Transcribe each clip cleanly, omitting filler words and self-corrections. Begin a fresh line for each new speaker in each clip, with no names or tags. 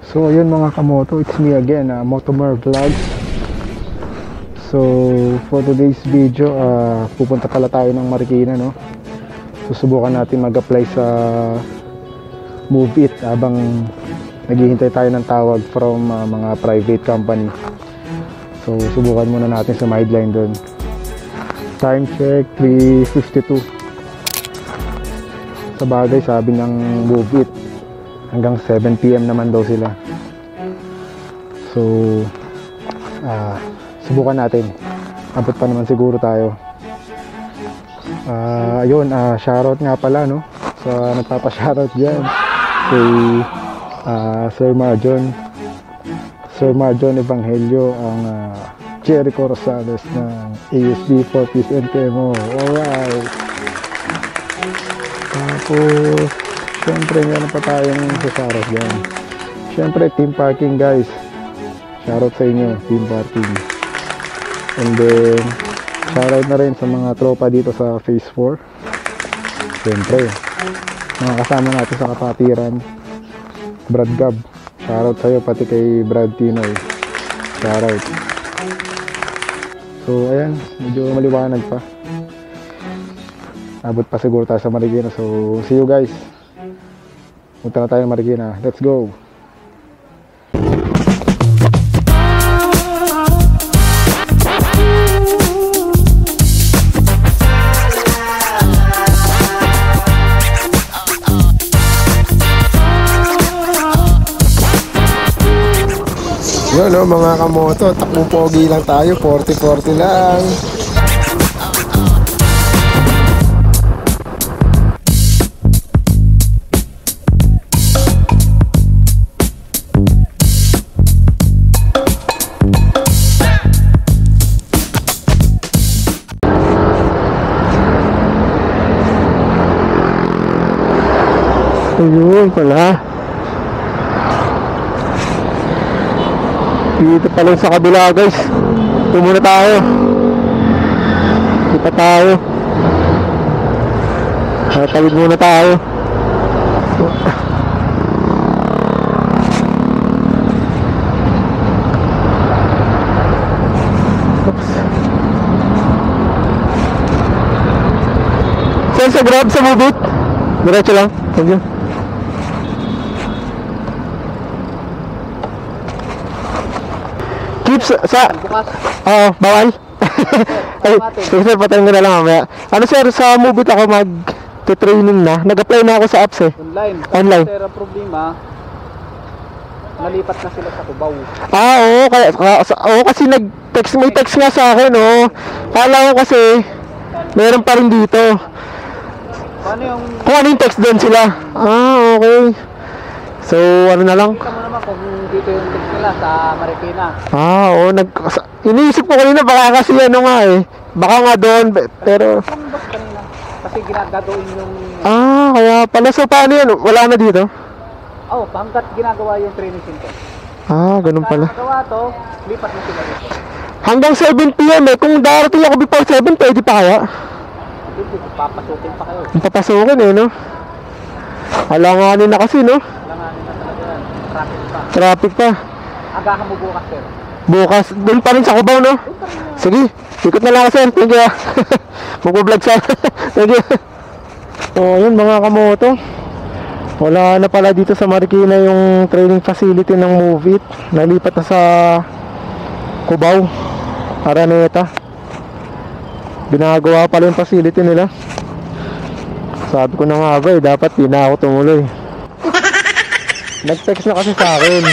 So ayun mga kamoto, it's me again, Motomar Vlogs. So for today's video, pupunta pala tayo ng Marikina, no? Susubukan natin mag-apply sa Move It habang naghihintay tayo ng tawag from mga private company. So subukan muna natin sa sideline doon. Time check 3:52. Sa bagay, sabi ng Move It hanggang 7 PM naman daw sila. So subukan natin. Abot pa naman siguro tayo. Ayun, shoutout nga pala, no, sa nagpapa-shoutout dyan kay Sir Marjon Evangelio, ang Jericho Rosales ng ASD 4Piece NTMO. Alright. Tapos syempre meron pa tayong shoutout dyan. Syempre Team Parking, guys, shoutout sa inyo, Team Parking. And then shoutout na rin sa mga tropa dito sa Phase 4. Syempre mga kasama natin sa kapatiran, Brad Gab, shoutout sa'yo, pati kay Brad Tinoy, shoutout. So ayan, medyo maliwanag pa, abot pa siguro tayo sa Marikina. So see you guys, punta na tayo ng Marikina, let's go. Yun, no, mga kamoto, takbong pogi lang tayo, 40-40 lang. Ayun pala. Dito pa lang sa kabila, guys. Ito muna tayo. Dito pa tayo. Tawid muna tayo. Oops. Saan sa grab sa Move It? Diretso lang. Thank you. Sa bawal. Ay, sir, patayin ko na lang mamaya. Ano sir, sa Move It ako mag-training na. Nag-apply na ako sa apps eh. Online.
Sir, ang problema, nalipat na sila sa Cubao.
Oo, kasi nag-text, may text nga sa akin, oh. Kala ko kasi meron pa rin dito.
Paano yung...
Kung ano yung text doon sila. Okay. So, ano na lang?
Kita mo naman kung dito yung text nila sa Marikina.
Oo, iniisip ko kanina baka kasi ano nga eh. Baka nga doon, pero...
Kanina, kasi ginagagawin yung...
kaya pala. So, paano yun? Wala na dito?
Hanggat ginagawa yung training center.
Ganun pala.
Ginagawa to, lipat na sila dito.
Hanggang 7 PM eh. Kung darating ako before 7, pwede pa kaya?
Hindi, papasukin pa kayo.
Ang papasukin eh, no? Alanganin na kasi, no?
Alanganin na talaga yan.
Traffic pa.
Agahan mo bukas, sir.
Bukas, doon pa rin sa Cubao, no? Sige, ikot na lang ako, sir. Thank you. Mag-vlog sa thank you. So, yun mga kamoto, wala na pala dito sa Marikina yung training facility ng Move It. Nalipat na sa Cubao, Araneta. Ginagawa pala yung facility nila. Sabi ko na nga ba eh, dapat di na ako tumuloy. Nag-text na kasi sa akin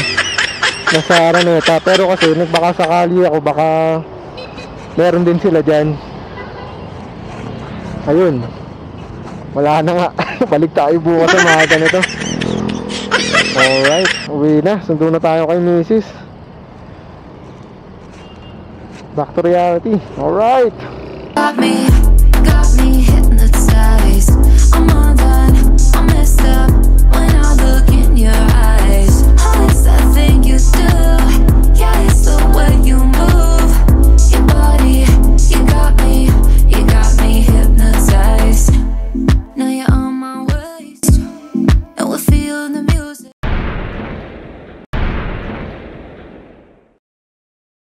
nasa Araneta, pero kasi nagbaka sakali ako, baka meron din sila dyan. Ayun, wala na nga. Balik tayo bukas sa mga ganito. Alright, uwi na. Sundo na tayo kay Mrs. Back to reality. Alright.
Got me hypnotized.